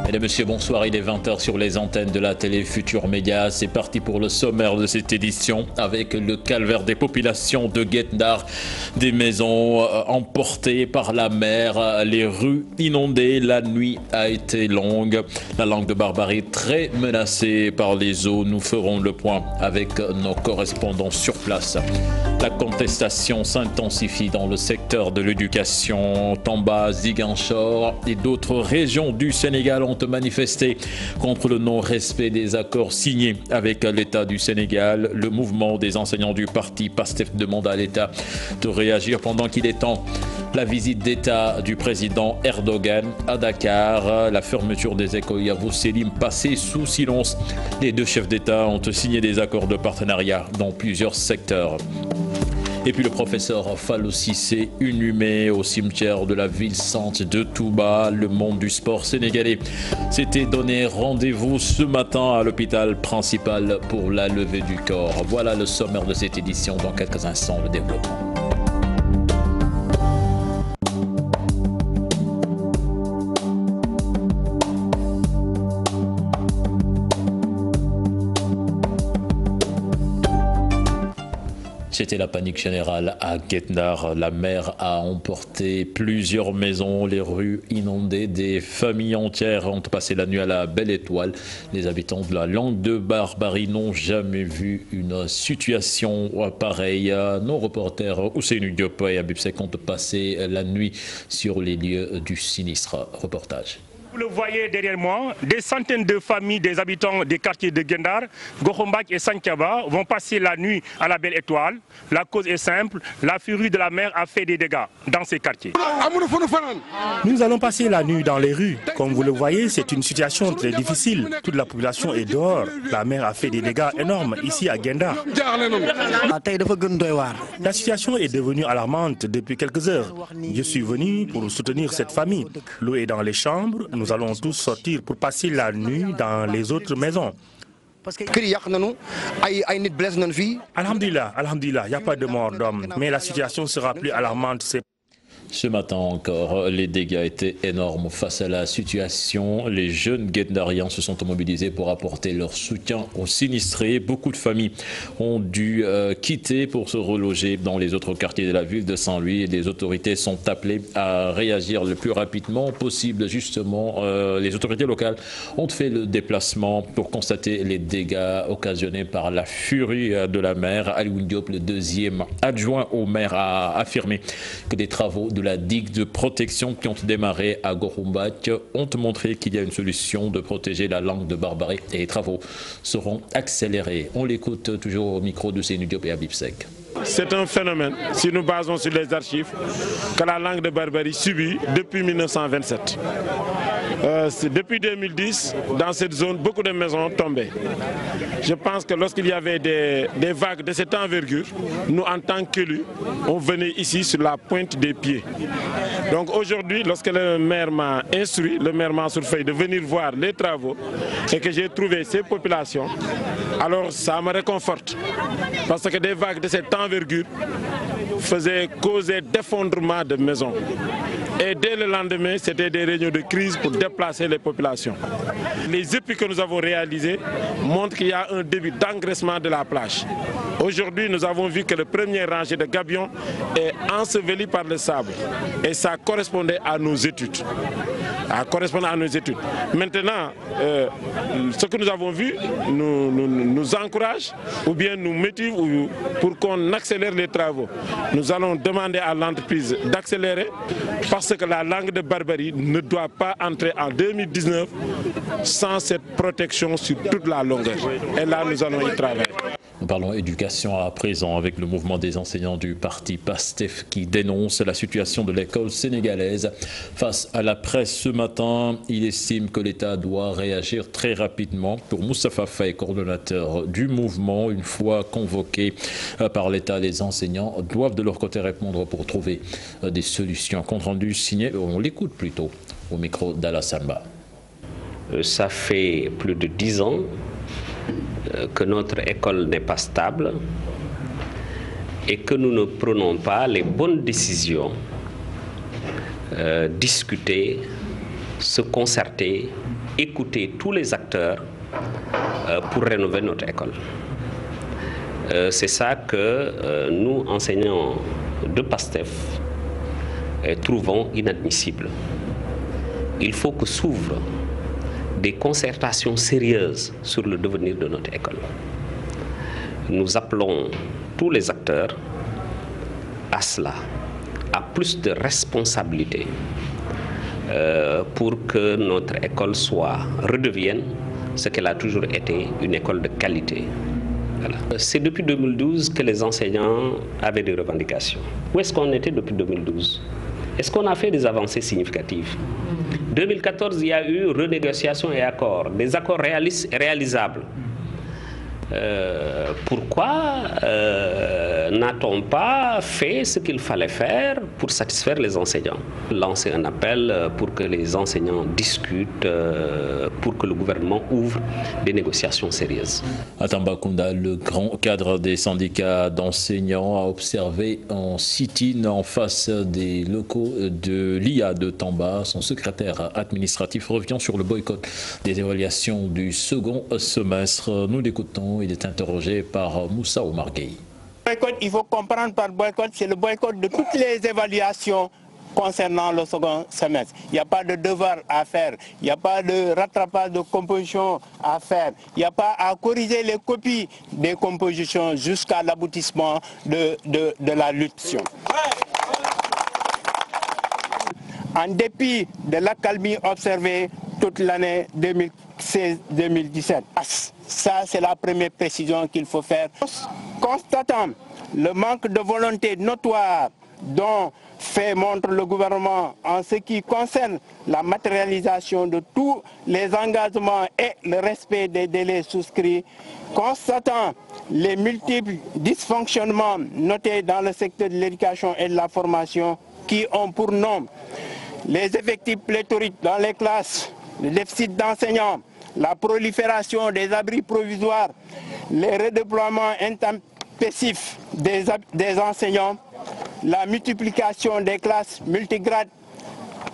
Mesdames, Messieurs, bonsoir. Il est 20h sur les antennes de la télé Futur Média. C'est parti pour le sommaire de cette édition avec le calvaire des populations de Guet-Ndar. Des maisons emportées par la mer, les rues inondées. La nuit a été longue. La langue de Barbarie très menacée par les eaux. Nous ferons le point avec nos correspondants sur place. La contestation s'intensifie dans le secteur de l'éducation. Tamba, Ziguinchor et d'autres régions du Sénégal ont manifesté contre le non-respect des accords signés avec l'État du Sénégal. Le mouvement des enseignants du parti PASTEF demande à l'État de réagir pendant qu'il est temps. La visite d'État du président Erdogan à Dakar, la fermeture des écoles Yavuz Selim passée sous silence. Les deux chefs d'État ont signé des accords de partenariat dans plusieurs secteurs. Et puis le professeur Fallou Cissé, inhumé au cimetière de la ville sainte de Touba. Le monde du sport sénégalais s'était donné rendez-vous ce matin à l'hôpital principal pour la levée du corps. Voilà le sommaire de cette édition. Dans quelques instants, le développement. C'était la panique générale à Guet-Ndar. La mer a emporté plusieurs maisons, les rues inondées. Des familles entières ont passé la nuit à la Belle Étoile. Les habitants de la langue de Barbarie n'ont jamais vu une situation pareille. Nos reporters Ousseynou Diop et Habib Seck ont passé la nuit sur les lieux du sinistre. Reportage. Vous le voyez derrière moi, des centaines de familles des habitants des quartiers de Guet-Ndar, Gohombak et Santhiaba vont passer la nuit à la Belle Étoile. La cause est simple, la furie de la mer a fait des dégâts dans ces quartiers. Nous allons passer la nuit dans les rues. Comme vous le voyez, c'est une situation très difficile. Toute la population est dehors. La mer a fait des dégâts énormes ici à Guet-Ndar. La situation est devenue alarmante depuis quelques heures. Je suis venu pour soutenir cette famille. L'eau est dans les chambres. Nous allons tous sortir pour passer la nuit dans les autres maisons. Alhamdulillah, il n'y a pas de mort d'homme, mais la situation sera plus alarmante. Ce matin encore, les dégâts étaient énormes face à la situation. Les jeunes Guet-Ndariens se sont mobilisés pour apporter leur soutien aux sinistrés. Beaucoup de familles ont dû quitter pour se reloger dans les autres quartiers de la ville de Saint-Louis. Les autorités sont appelées à réagir le plus rapidement possible. Justement, les autorités locales ont fait le déplacement pour constater les dégâts occasionnés par la furie de la mer. Alioune Diop, le deuxième adjoint au maire, a affirmé que des travaux de la digue de protection qui ont démarré à Gohombak ont montré qu'il y a une solution de protéger la langue de Barbarie et les travaux seront accélérés. On l'écoute toujours au micro de Ousseynou Diop et Habib Seck. C'est un phénomène, si nous basons sur les archives, que la langue de Barbarie subit depuis 1927. Depuis 2010, dans cette zone, beaucoup de maisons ont tombé. Je pense que lorsqu'il y avait des vagues de cette envergure, nous, en tant qu'élus, on venait ici sur la pointe des pieds. Donc aujourd'hui, lorsque le maire m'a instruit, le maire Mansour Faye, de venir voir les travaux et que j'ai trouvé ces populations, alors ça me réconforte. Parce que des vagues de cette envergure faisaient causer d'effondrement de maisons. Et dès le lendemain, c'était des réunions de crise pour déplacer les populations. Les épis que nous avons réalisés montrent qu'il y a un début d'engraissement de la plage. Aujourd'hui, nous avons vu que le premier rangée de gabions est enseveli par le sable. Et ça correspondait à nos études. Maintenant, ce que nous avons vu nous encourage ou bien nous motive pour qu'on accélère les travaux. Nous allons demander à l'entreprise d'accélérer parce que la langue de Barbarie ne doit pas entrer en 2019 sans cette protection sur toute la longueur. Et là, nous allons y travailler. Nous parlons éducation à présent avec le mouvement des enseignants du parti PASTEF qui dénonce la situation de l'école sénégalaise. Face à la presse ce matin, il estime que l'État doit réagir très rapidement. Pour Moustapha Faye, coordonnateur du mouvement, une fois convoqués par l'État, les enseignants doivent de leur côté répondre pour trouver des solutions. Compte rendu signé, on l'écoute plutôt au micro d'Alassamba. Ça fait plus de 10 ans que notre école n'est pas stable et que nous ne prenons pas les bonnes décisions discutées se concerter, écouter tous les acteurs pour rénover notre école. C'est ça que nous, enseignants de PASTEF, trouvons inadmissible. Il faut que s'ouvrent des concertations sérieuses sur le devenir de notre école. Nous appelons tous les acteurs à cela, à plus de responsabilité pour que notre école redevienne ce qu'elle a toujours été, une école de qualité. Voilà. C'est depuis 2012 que les enseignants avaient des revendications. Où est-ce qu'on était depuis 2012? Est-ce qu'on a fait des avancées significatives? 2014, il y a eu renégociation et accords, des accords réalisables. Pourquoi n'a-t-on pas fait ce qu'il fallait faire pour satisfaire les enseignants? Lancer un appel pour que les enseignants discutent, pour que le gouvernement ouvre des négociations sérieuses. À Tambacounda, le grand cadre des syndicats d'enseignants a observé en sit-in en face des locaux de l'IA de Tamba. Son secrétaire administratif revient sur le boycott des évaluations du second semestre. Nous l'écoutons. Il est interrogé par Moussa Omar Gueye. Il faut comprendre par boycott, c'est le boycott de toutes les évaluations concernant le second semestre. Il n'y a pas de devoir à faire, il n'y a pas de rattrapage de composition à faire, il n'y a pas à corriger les copies des compositions jusqu'à l'aboutissement de la lutte. En dépit de l'accalmie observée toute l'année 2016-2017. Ça, c'est la première précision qu'il faut faire. Constatant le manque de volonté notoire dont fait montre le gouvernement en ce qui concerne la matérialisation de tous les engagements et le respect des délais souscrits, constatant les multiples dysfonctionnements notés dans le secteur de l'éducation et de la formation qui ont pour nom les effectifs pléthoriques dans les classes, le déficit d'enseignants, la prolifération des abris provisoires, les redéploiements intempestifs des enseignants, la multiplication des classes multigrades,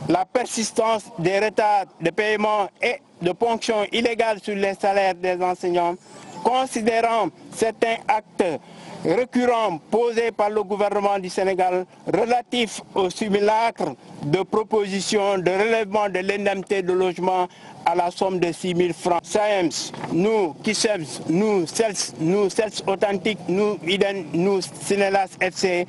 la persistance des retards de paiement et de ponctions illégales sur les salaires des enseignants, considérant certains actes récurrents posés par le gouvernement du Sénégal relatifs au simulacre de proposition de relèvement de l'indemnité de logement à la somme de 6 000 francs. SAEMS, nous, KISEMS, nous, CELS Authentique, nous, IDEN, nous, Sinelas FC,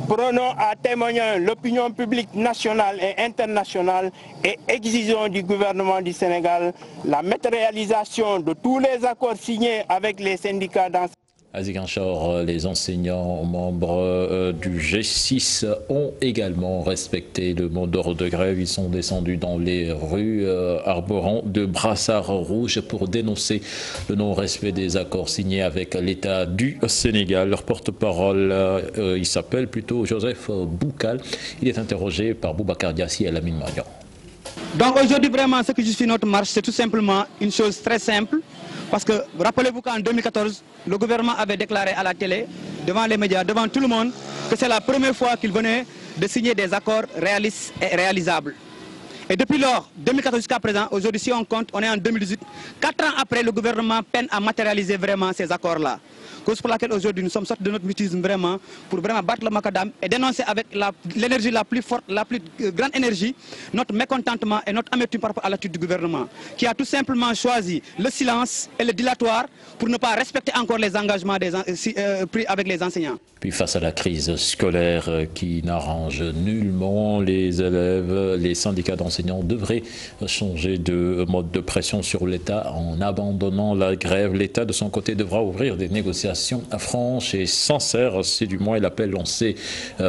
prenons à témoigner l'opinion publique nationale et internationale et exigeons du gouvernement du Sénégal la matérialisation de tous les accords signés avec les syndicats d'enseignants. À Ziguinchor, les enseignants membres du G6 ont également respecté le mot d'ordre de grève. Ils sont descendus dans les rues arborant de brassards rouges pour dénoncer le non-respect des accords signés avec l'État du Sénégal. Leur porte-parole, il s'appelle plutôt Joseph Boukal. Il est interrogé par Boubacar Diassi et Lamine Magnan. Donc aujourd'hui, vraiment, ce que justifie notre marche, c'est tout simplement une chose très simple. Parce que, rappelez-vous qu'en 2014, le gouvernement avait déclaré à la télé, devant les médias, devant tout le monde, que c'est la première fois qu'il venait de signer des accords réalistes et réalisables. Et depuis lors, 2014 jusqu'à présent, aujourd'hui si on compte, on est en 2018, 4 ans après, le gouvernement peine à matérialiser vraiment ces accords-là. Cause pour laquelle aujourd'hui nous sommes sortis de notre mutisme vraiment, pour vraiment battre le macadam et dénoncer avec l'énergie la plus forte, la plus grande énergie, notre mécontentement et notre amertume par rapport à l'attitude du gouvernement, qui a tout simplement choisi le silence et le dilatoire pour ne pas respecter encore les engagements pris avec les enseignants. Puis face à la crise scolaire qui n'arrange nullement les élèves, les syndicats d'enseignants devraient changer de mode de pression sur l'État en abandonnant la grève. L'État de son côté devra ouvrir des négociations franches et sincères. C'est du moins l'appel lancé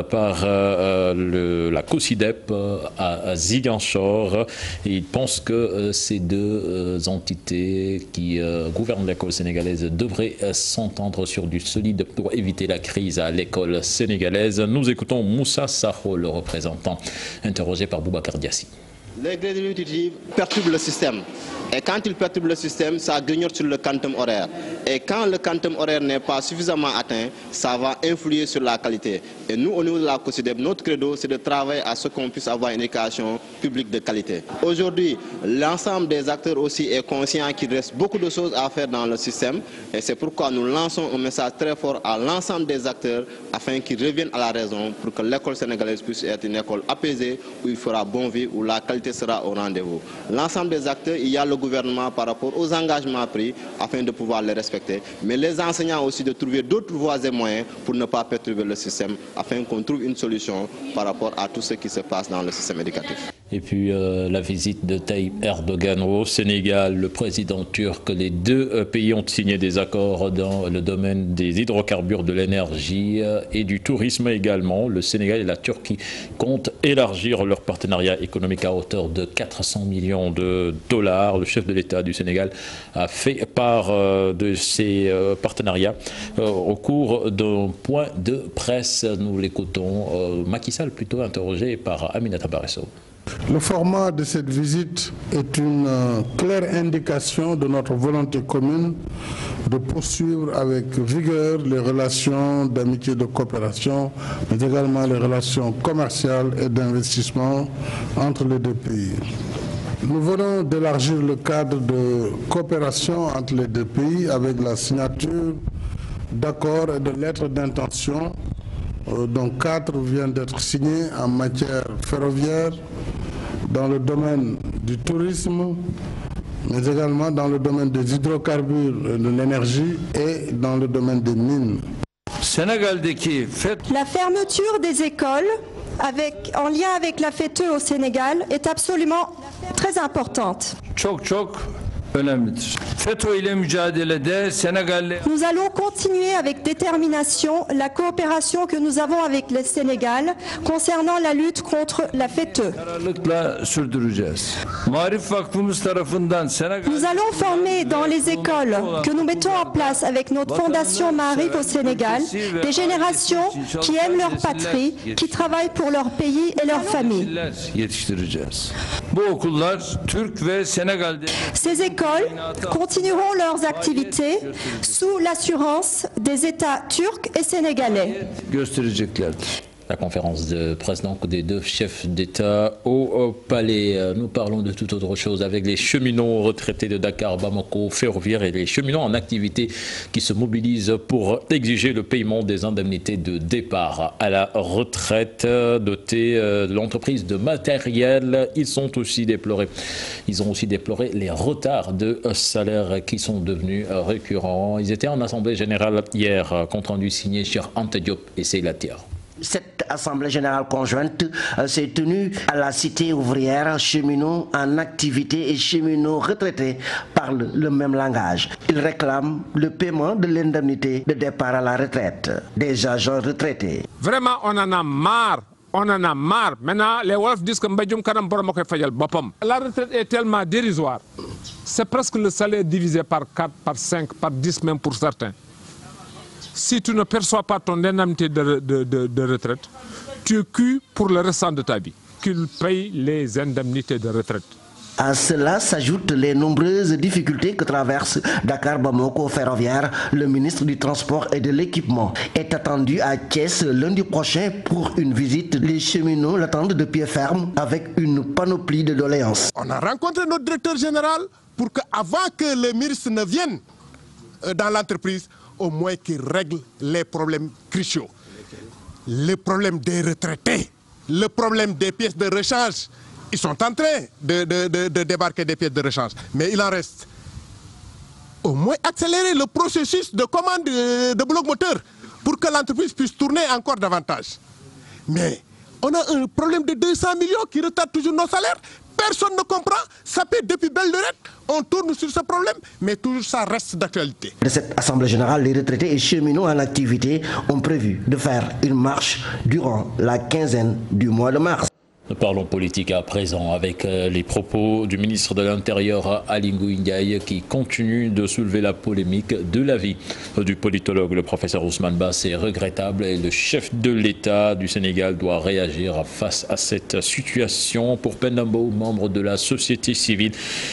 par la COSIDEP à Ziguinchor. Et il pense que ces deux entités qui gouvernent l'école sénégalaise devraient s'entendre sur du solide pour éviter la crise à l'école sénégalaise. Nous écoutons Moussa Sakho, le représentant, interrogé par Boubacar Diassi. Les grèves répétitives perturbent le système. Et quand ils perturbent le système, ça grignote sur le quantum horaire. Et quand le quantum horaire n'est pas suffisamment atteint, ça va influer sur la qualité. Et nous, au niveau de la COSYDEP, notre credo, c'est de travailler à ce qu'on puisse avoir une éducation publique de qualité. Aujourd'hui, l'ensemble des acteurs aussi est conscient qu'il reste beaucoup de choses à faire dans le système. Et c'est pourquoi nous lançons un message très fort à l'ensemble des acteurs afin qu'ils reviennent à la raison pour que l'école sénégalaise puisse être une école apaisée où il fera bon vivre, où la qualité sera au rendez-vous. L'ensemble des acteurs, il y a le gouvernement par rapport aux engagements pris afin de pouvoir les respecter. Mais les enseignants aussi de trouver d'autres voies et moyens pour ne pas perturber le système afin qu'on trouve une solution par rapport à tout ce qui se passe dans le système éducatif. Et puis la visite de Tayyip Erdogan au Sénégal, le président turc, les deux pays ont signé des accords dans le domaine des hydrocarbures, de l'énergie et du tourisme également. Le Sénégal et la Turquie comptent élargir leur partenariat économique à hauteur de 400 millions de dollars. Le chef de l'État du Sénégal a fait part de ces partenariats au cours d'un point de presse. Nous l'écoutons, Macky Sall plutôt interrogé par Aminata Barresso. Le format de cette visite est une claire indication de notre volonté commune de poursuivre avec vigueur les relations d'amitié et de coopération, mais également les relations commerciales et d'investissement entre les deux pays. Nous venons d'élargir le cadre de coopération entre les deux pays avec la signature d'accords et de lettres d'intention, dont 4 viennent d'être signés en matière ferroviaire, dans le domaine du tourisme, mais également dans le domaine des hydrocarbures, de l'énergie et dans le domaine des mines. La fermeture des écoles en lien avec la FETE au Sénégal est absolument très importante. Nous allons continuer avec détermination la coopération que nous avons avec le Sénégal concernant la lutte contre la FETE. Nous allons former dans les écoles que nous mettons en place avec notre fondation Maarif au Sénégal des générations qui aiment leur patrie, qui travaillent pour leur pays et leur famille. Ces écoles continueront leurs activités sous l'assurance des États turcs et sénégalais. La conférence de presse donc des deux chefs d'État au Palais. Nous parlons de toute autre chose avec les cheminots retraités de Dakar, Bamako, ferroviaire et les cheminots en activité qui se mobilisent pour exiger le paiement des indemnités de départ à la retraite dotées de l'entreprise de matériel. Ils ont aussi déploré les retards de salaire qui sont devenus récurrents. Ils étaient en assemblée générale hier, compte rendu signé sur Ante Diop et Seylatia. Cette assemblée générale conjointe s'est tenue à la cité ouvrière. Cheminots en activité et cheminots retraités parlent le même langage. Ils réclament le paiement de l'indemnité de départ à la retraite des agents retraités. Vraiment, on en a marre. On en a marre. Maintenant, les Wolofs disent que la retraite est tellement dérisoire. C'est presque le salaire divisé par 4, par 5, par 10 même pour certains. Si tu ne perçois pas ton indemnité de retraite, tu es cuit pour le restant de ta vie. Qu'ils payent les indemnités de retraite. À cela s'ajoutent les nombreuses difficultés que traverse Dakar Bamako ferroviaire. Le ministre du Transport et de l'Équipement est attendu à Thiès lundi prochain pour une visite. Les cheminots l'attendent de pied ferme avec une panoplie de doléances. On a rencontré notre directeur général pour qu'avant que le ministre ne vienne dans l'entreprise, au moins qu'il règle les problèmes cruciaux. Le problème des retraités, le problème des pièces de rechange. Ils sont en train de débarquer des pièces de rechange. Mais il en reste. Au moins accélérer le processus de commande de blocs moteurs pour que l'entreprise puisse tourner encore davantage. Mais on a un problème de 200 millions qui retarde toujours nos salaires. Personne ne comprend. Ça fait depuis belle lurette. On tourne sur ce problème, mais toujours ça reste d'actualité. De cette assemblée générale, les retraités et cheminots en activité ont prévu de faire une marche durant la quinzaine du mois de mars. Nous parlons politique à présent avec les propos du ministre de l'Intérieur Aly Ngouille Ndiaye qui continue de soulever la polémique de l'avis du politologue. Le professeur Ousmane Ba, c'est regrettable et le chef de l'État du Sénégal doit réagir face à cette situation. Pour Penda Mbow, membre de la société civile,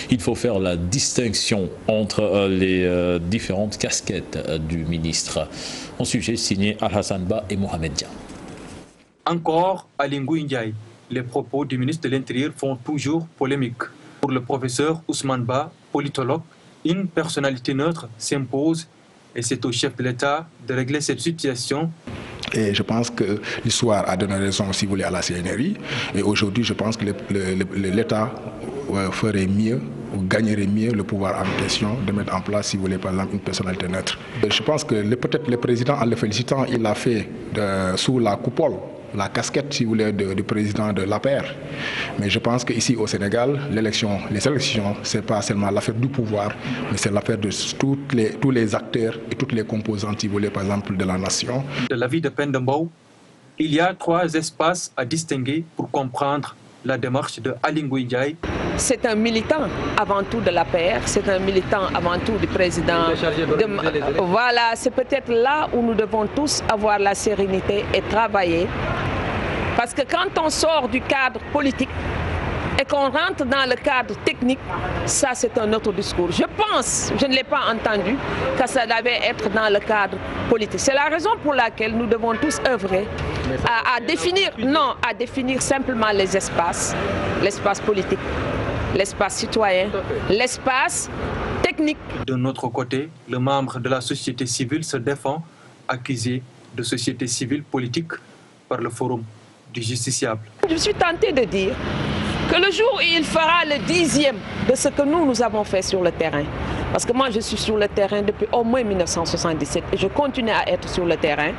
il faut faire la distinction entre les différentes casquettes du ministre. Un sujet signé Al-Hassan Ba et Mohamed Dia. Encore Aly Ngouille Ndiaye. Les propos du ministre de l'Intérieur font toujours polémique. Pour le professeur Ousmane Ba, politologue, une personnalité neutre s'impose et c'est au chef de l'État de régler cette situation. Et je pense que l'histoire a donné raison, si vous voulez, à la CNRI. Et aujourd'hui, je pense que l'État ferait mieux ou gagnerait mieux le pouvoir en question de mettre en place, si vous voulez, par exemple, une personnalité neutre. Je pense que peut-être le président, en le félicitant, il l'a fait sous la coupole, la casquette, si vous voulez, du président de l'APR. Mais je pense qu'ici au Sénégal, les élections, ce n'est pas seulement l'affaire du pouvoir, mais c'est l'affaire de tous les acteurs et toutes les composantes, si vous voulez, par exemple, de la nation. De l'avis de Penda Mbow, il y a 3 espaces à distinguer pour comprendre la démarche de Aly Ngouille Ndiaye. C'est un militant avant tout de l'APR, c'est un militant avant tout du président. Voilà, c'est peut-être là où nous devons tous avoir la sérénité et travailler. Parce que quand on sort du cadre politique et qu'on rentre dans le cadre technique, ça c'est un autre discours. Je pense, je ne l'ai pas entendu, que ça devait être dans le cadre politique. C'est la raison pour laquelle nous devons tous œuvrer à définir simplement les espaces, l'espace politique, l'espace citoyen, l'espace technique. De notre côté, le membre de la société civile se défend, accusé de société civile politique par le Forum du Justiciable. Je suis tentée de dire que le jour où il fera le 10e de ce que nous avons fait sur le terrain, parce que moi je suis sur le terrain depuis au moins 1977 et je continue à être sur le terrain,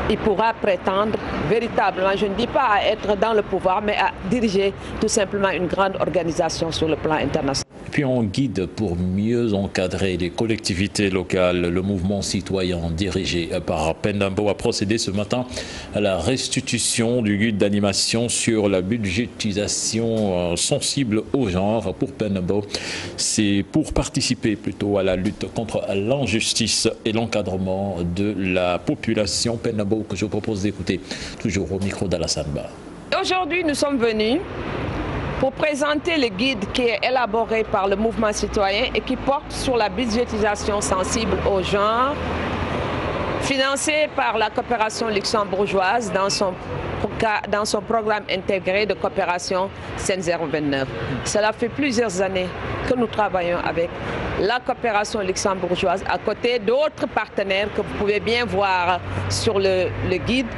il pourra prétendre véritablement, je ne dis pas à être dans le pouvoir, mais à diriger tout simplement une grande organisation sur le plan international. Puis on guide pour mieux encadrer les collectivités locales. Le mouvement citoyen dirigé par Penda Mbow a procédé ce matin à la restitution du guide d'animation sur la budgétisation sensible au genre. Pour Penda Mbow, c'est pour participer plutôt à la lutte contre l'injustice et l'encadrement de la population. Penda Mbow que je vous propose d'écouter toujours au micro d'Alassane Ba. Aujourd'hui, nous sommes venus pour présenter le guide qui est élaboré par le mouvement citoyen et qui porte sur la budgétisation sensible au genre, financé par la coopération luxembourgeoise dans son programme intégré de coopération CEN 029. Cela fait plusieurs années que nous travaillons avec la coopération luxembourgeoise à côté d'autres partenaires que vous pouvez bien voir sur le guide.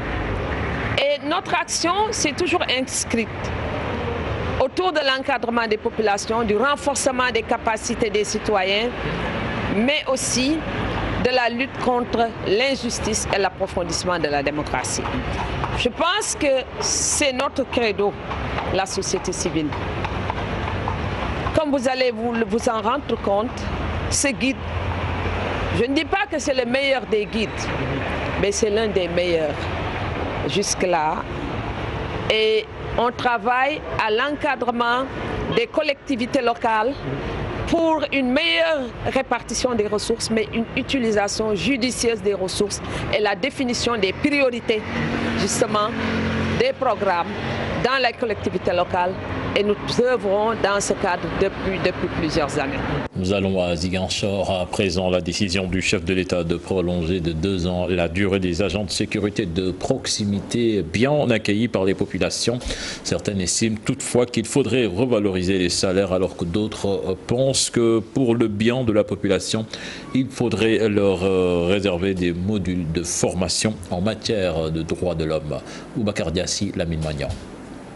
Et notre action s'est toujours inscrite autour de l'encadrement des populations, du renforcement des capacités des citoyens, mais aussi de la lutte contre l'injustice et l'approfondissement de la démocratie. Je pense que c'est notre credo, la société civile. Comme vous allez vous en rendre compte, ce guide, je ne dis pas que c'est le meilleur des guides, mais c'est l'un des meilleurs jusque-là. Et on travaille à l'encadrement des collectivités locales pour une meilleure répartition des ressources, mais une utilisation judicieuse des ressources et la définition des priorités, justement, des programmes dans la collectivité locale. Et nous œuvrons dans ce cadre depuis plusieurs années. Nous allons à Ziguinchor. À présent, la décision du chef de l'État de prolonger de 2 ans la durée des agents de sécurité de proximité bien accueillis par les populations. Certaines estiment toutefois qu'il faudrait revaloriser les salaires alors que d'autres pensent que pour le bien de la population, il faudrait leur réserver des modules de formation en matière de droits de l'homme. Boubacar Diassi, Lamine Magnan.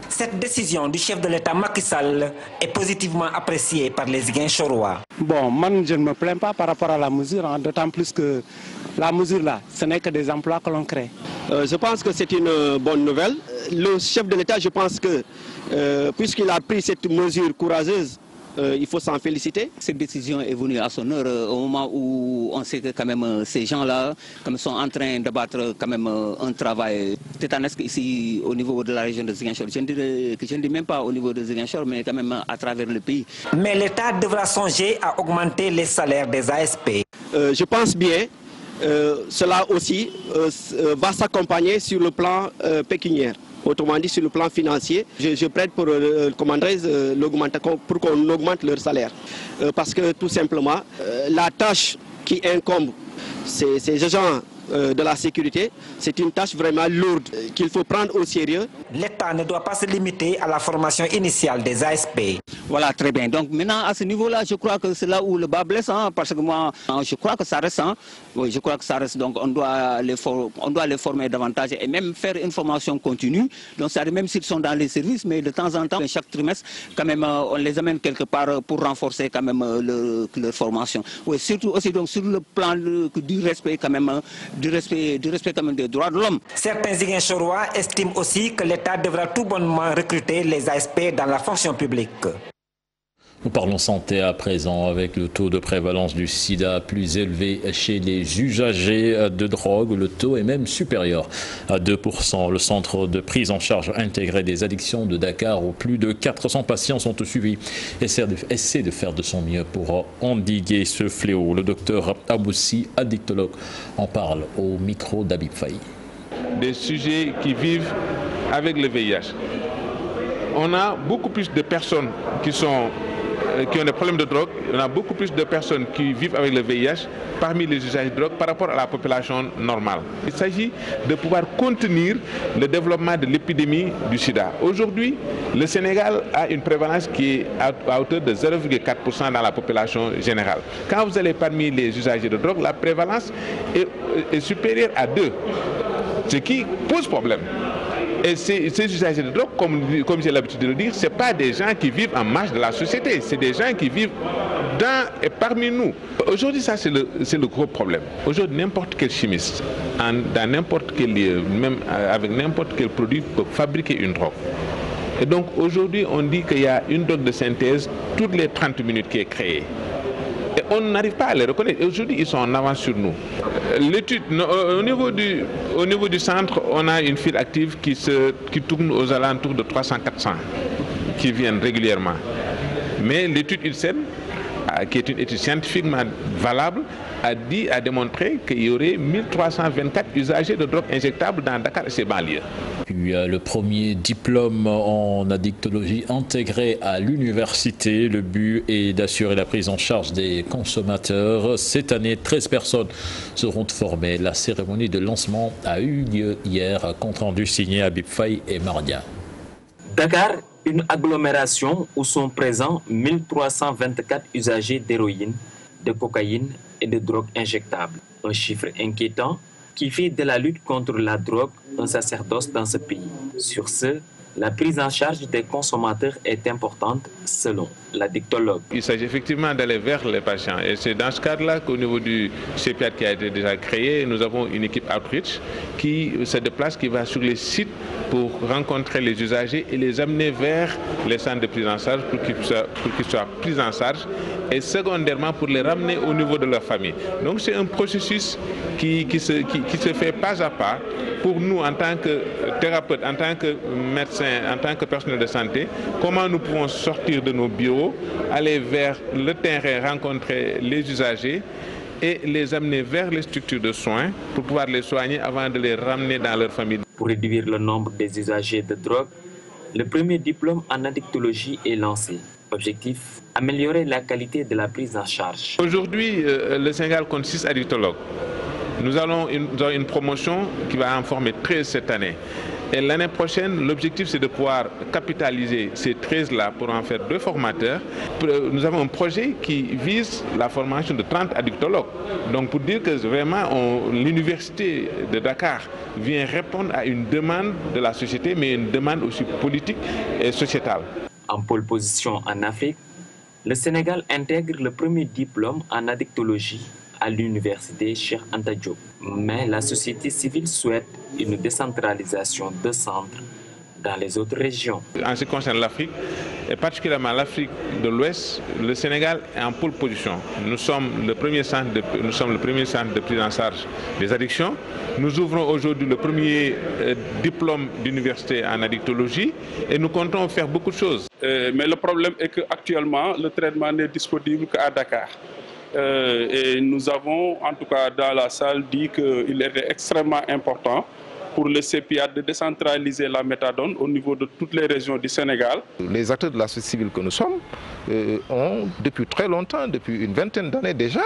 Cette décision du chef de l'État Macky Sall est positivement appréciée par les Ziguinchorois. Bon, moi je ne me plains pas par rapport à la mesure, d'autant plus que la mesure là, ce n'est que des emplois que l'on crée. Je pense que c'est une bonne nouvelle. Le chef de l'État, je pense que puisqu'il a pris cette mesure courageuse, il faut s'en féliciter. Cette décision est venue à son heure au moment où on sait que quand même ces gens-là sont en train de battre quand même un travail tétanesque ici au niveau de la région de Ziguinchor. Je ne dis même pas au niveau de Ziguinchor, mais quand même à travers le pays. Mais l'État devra songer à augmenter les salaires des ASP. Je pense bien. Cela aussi va s'accompagner sur le plan pécuniaire, autrement dit sur le plan financier. Je plaide pour pour qu'on augmente leur salaire. Parce que tout simplement, la tâche qui incombe ces agents de la sécurité, c'est une tâche vraiment lourde qu'il faut prendre au sérieux. L'État ne doit pas se limiter à la formation initiale des ASP. Voilà, très bien. Donc maintenant, à ce niveau-là, je crois que c'est là où le bas blesse, parce que moi, je crois que ça reste. Oui, je crois que ça reste. Donc on doit les former davantage et même faire une formation continue. Donc ça, même s'ils sont dans les services, mais de temps en temps, chaque trimestre, quand même, on les amène quelque part pour renforcer quand même leur formation. Oui, surtout aussi donc sur le plan du respect quand même. Du respect quand même des droits de l'homme. Certains Ziguinchorois estiment aussi que l'État devra tout bonnement recruter les ASP dans la fonction publique. Nous parlons santé à présent avec le taux de prévalence du sida plus élevé chez les usagers de drogue. Le taux est même supérieur à 2%. Le centre de prise en charge intégré des addictions de Dakar, où plus de 400 patients sont suivis, essaie de faire de son mieux pour endiguer ce fléau. Le docteur Aboussi, addictologue, en parle au micro d'Habib Faye. Des sujets qui vivent avec le VIH. On a beaucoup plus de personnes qui ont des problèmes de drogue, on a beaucoup plus de personnes qui vivent avec le VIH parmi les usagers de drogue par rapport à la population normale. Il s'agit de pouvoir contenir le développement de l'épidémie du sida. Aujourd'hui, le Sénégal a une prévalence qui est à hauteur de 0,4% dans la population générale. Quand vous allez parmi les usagers de drogue, la prévalence est supérieure à 2, ce qui pose problème. Et ces usagers de drogue, comme j'ai l'habitude de le dire, ce ne sont pas des gens qui vivent en marge de la société, c'est des gens qui vivent dans et parmi nous. Aujourd'hui, ça c'est le gros problème. Aujourd'hui, n'importe quel chimiste, dans n'importe quel lieu, même avec n'importe quel produit, peut fabriquer une drogue. Et donc aujourd'hui, on dit qu'il y a une drogue de synthèse toutes les 30 minutes qui est créée. Et on n'arrive pas à les reconnaître. Aujourd'hui, ils sont en avance sur nous. L'étude, au niveau du centre, on a une file active qui tourne aux alentours de 300-400 qui viennent régulièrement. Mais l'étude ULSEN, qui est une étude scientifiquement valable, a démontré qu'il y aurait 1324 usagers de drogue injectables dans Dakar et ses banlieues. Puis le premier diplôme en addictologie intégré à l'université. Le but est d'assurer la prise en charge des consommateurs. Cette année, 13 personnes seront formées. La cérémonie de lancement a eu lieu hier. Compte rendu signé Habib Faye et Mardia. Dakar, une agglomération où sont présents 1324 usagers d'héroïne, de cocaïne et de drogue injectable. Un chiffre inquiétant qui fait de la lutte contre la drogue un sacerdoce dans ce pays. Sur ce, la prise en charge des consommateurs est importante selon l'addictologue. Il s'agit effectivement d'aller vers les patients et c'est dans ce cadre-là qu'au niveau du CEPIAT qui a été déjà créé, nous avons une équipe outreach qui se déplace, qui va sur les sites pour rencontrer les usagers et les amener vers les centres de prise en charge pour qu'ils soient pris en charge et secondairement pour les ramener au niveau de leur famille. Donc c'est un processus qui se fait pas à pas pour nous en tant que thérapeutes, en tant que médecins, en tant que personnel de santé, comment nous pouvons sortir de nos bureaux, aller vers le terrain, rencontrer les usagers et les amener vers les structures de soins pour pouvoir les soigner avant de les ramener dans leur famille. Pour réduire le nombre des usagers de drogue, le premier diplôme en addictologie est lancé. Objectif, améliorer la qualité de la prise en charge. Aujourd'hui, le Sénégal compte 6 addictologues. Nous avons une promotion qui va en former 13 cette année. Et l'année prochaine, l'objectif c'est de pouvoir capitaliser ces 13-là pour en faire 2 formateurs. Nous avons un projet qui vise la formation de 30 addictologues. Donc pour dire que vraiment l'université de Dakar vient répondre à une demande de la société, mais une demande aussi politique et sociétale. En pole position en Afrique, le Sénégal intègre le premier diplôme en addictologie à l'université Cheikh Anta Diop. Mais la société civile souhaite une décentralisation de centres dans les autres régions. En ce qui concerne l'Afrique, et particulièrement l'Afrique de l'Ouest, le Sénégal est en pole position. Nous sommes le premier centre de prise en charge des addictions. Nous ouvrons aujourd'hui le premier diplôme d'université en addictologie et nous comptons faire beaucoup de choses. Mais le problème est qu'actuellement, le traitement n'est disponible qu'à Dakar. Et nous avons, en tout cas dans la salle, dit qu'il était extrêmement important pour le CEPIAT de décentraliser la méthadone au niveau de toutes les régions du Sénégal. Les acteurs de la société civile que nous sommes ont depuis très longtemps, depuis une vingtaine d'années déjà,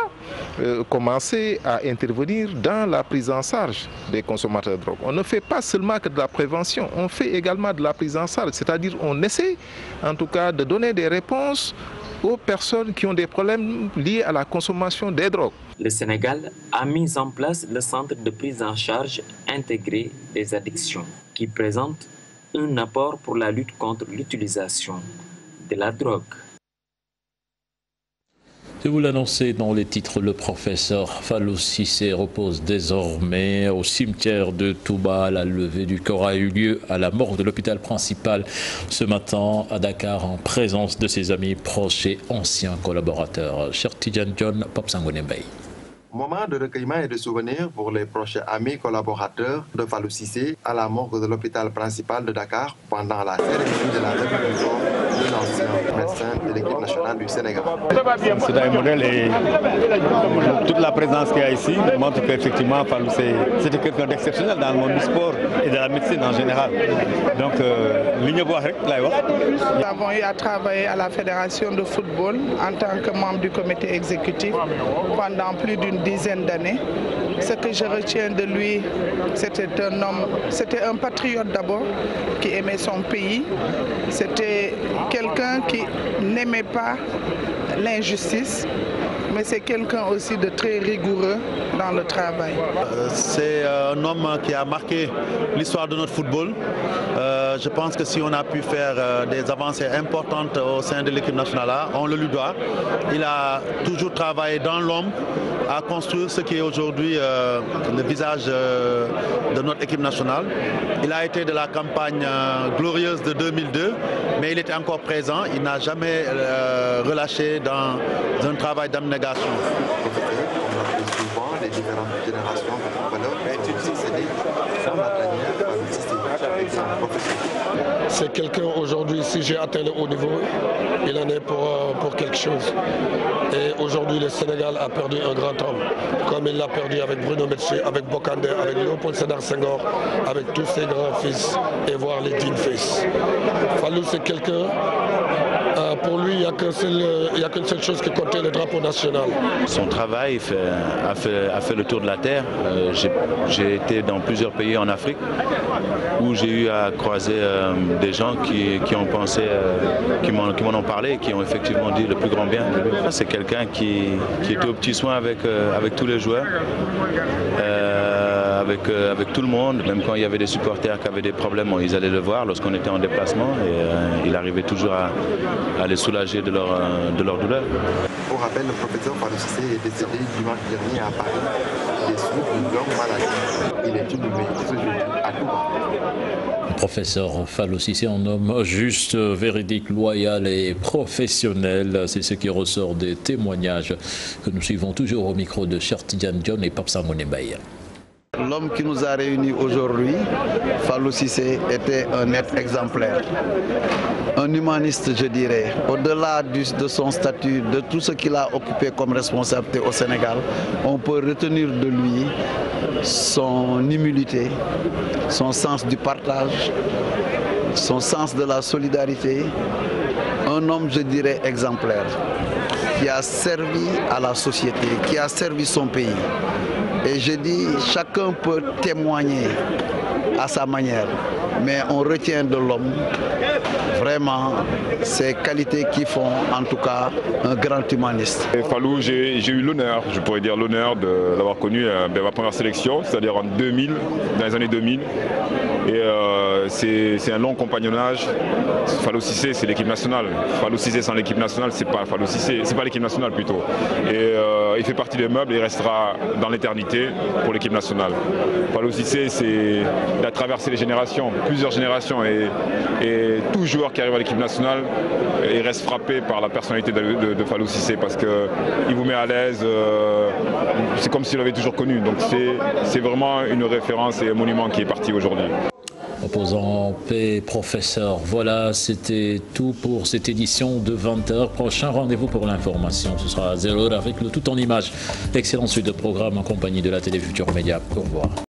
commencé à intervenir dans la prise en charge des consommateurs de drogue. On ne fait pas seulement que de la prévention, on fait également de la prise en charge, c'est-à-dire on essaie en tout cas de donner des réponses aux personnes qui ont des problèmes liés à la consommation des drogues. Le Sénégal a mis en place le centre de prise en charge intégré des addictions, qui présente un apport pour la lutte contre l'utilisation de la drogue. Je vous l'annonçais dans les titres, le professeur Fallou Cissé repose désormais au cimetière de Touba. La levée du corps a eu lieu à la morgue de l'hôpital principal ce matin à Dakar en présence de ses amis proches et anciens collaborateurs. Cher Tidjane John, Pape Sangoné Mbaye. Moment de recueillement et de souvenirs pour les proches amis collaborateurs de Fallou Cissé à la morgue de l'hôpital principal de Dakar pendant la cérémonie de la levée du corps de l'ancien médecin de l'équipe nationale du Sénégal. C'est un modèle et toute la présence qu'il y a ici montre qu'effectivement Fallou c'était quelqu'un d'exceptionnel dans le monde du sport et de la médecine en général. Donc, nous avons eu à travailler à la Fédération de football en tant que membre du comité exécutif pendant plus d'une dizaine d'années. Ce que je retiens de lui, c'était un homme, c'était un patriote d'abord, qui aimait son pays. C'était quelqu'un qui n'aimait pas l'injustice, mais c'est quelqu'un aussi de très rigoureux dans le travail. C'est un homme qui a marqué l'histoire de notre football. Je pense que si on a pu faire des avancées importantes au sein de l'équipe nationale, on le lui doit. Il a toujours travaillé dans l'ombre à construire ce qui est aujourd'hui le visage de notre équipe nationale. Il a été de la campagne glorieuse de 2002, mais il était encore présent. Il n'a jamais relâché dans un travail d'abnégation. Souvent, les différentes générations de footballeurs ont succédé sans la tanière avec son professeur. C'est quelqu'un aujourd'hui, si j'ai atteint le haut niveau, il en est pour quelque chose. Et aujourd'hui, le Sénégal a perdu un grand homme, comme il l'a perdu avec Bruno Metsu, avec Bokandé, avec Léopold Sédar Senghor, avec tous ses grands-fils et voir les dignes fils. Fallou, c'est quelqu'un, pour lui, il n'y a qu'une seule chose qui comptait, le drapeau national. Son travail a fait le tour de la terre. J'ai été dans plusieurs pays en Afrique où j'ai eu à croiser des gens qui ont pensé, qui m'en ont parlé et qui ont effectivement dit le plus grand bien. C'est quelqu'un qui était aux petits soins avec tous les joueurs, avec tout le monde. Même quand il y avait des supporters qui avaient des problèmes, ils allaient le voir lorsqu'on était en déplacement et il arrivait toujours à les soulager de leur douleur. Pour rappel, le professeur Fallou Cissé est décédé dimanche dernier à Paris des suites d'une longue maladie. Il est inhumé aujourd'hui à Touba. Le professeur Fallou Cissé, un homme juste, véridique, loyal et professionnel. C'est ce qui ressort des témoignages que nous suivons toujours au micro de Cher Tidjane John et Pape Sangoné Mbaye. L'homme qui nous a réunis aujourd'hui, Fallou Cissé, était un être exemplaire. Un humaniste, je dirais. Au-delà de son statut, de tout ce qu'il a occupé comme responsabilité au Sénégal, on peut retenir de lui son humilité, son sens du partage, son sens de la solidarité. Un homme, je dirais, exemplaire, qui a servi à la société, qui a servi son pays. Et je dis, chacun peut témoigner à sa manière, mais on retient de l'homme vraiment ces qualités qui font en tout cas un grand humaniste. Et Fallou, j'ai eu l'honneur, je pourrais dire l'honneur de l'avoir connu à ma première sélection, c'est-à-dire en 2000, dans les années 2000. Et c'est un long compagnonnage. Fallou Cissé, c'est l'équipe nationale. Fallou Cissé sans l'équipe nationale, c'est pas Fallou Cissé, c'est pas l'équipe nationale plutôt. Et il fait partie des meubles et il restera dans l'éternité pour l'équipe nationale. Fallou Cissé, il a traversé les générations, plusieurs générations, et tout joueur qui arrive à l'équipe nationale, il reste frappé par la personnalité de Fallou Cissé parce qu'il vous met à l'aise. C'est comme s'il l'avait toujours connu. Donc c'est vraiment une référence et un monument qui est parti aujourd'hui. Opposant paix, professeur. Voilà, c'était tout pour cette édition de 20h. Prochain rendez-vous pour l'information. Ce sera à 0h avec le tout en images. Excellente suite de programme en compagnie de la Télé Futur Média. Au revoir.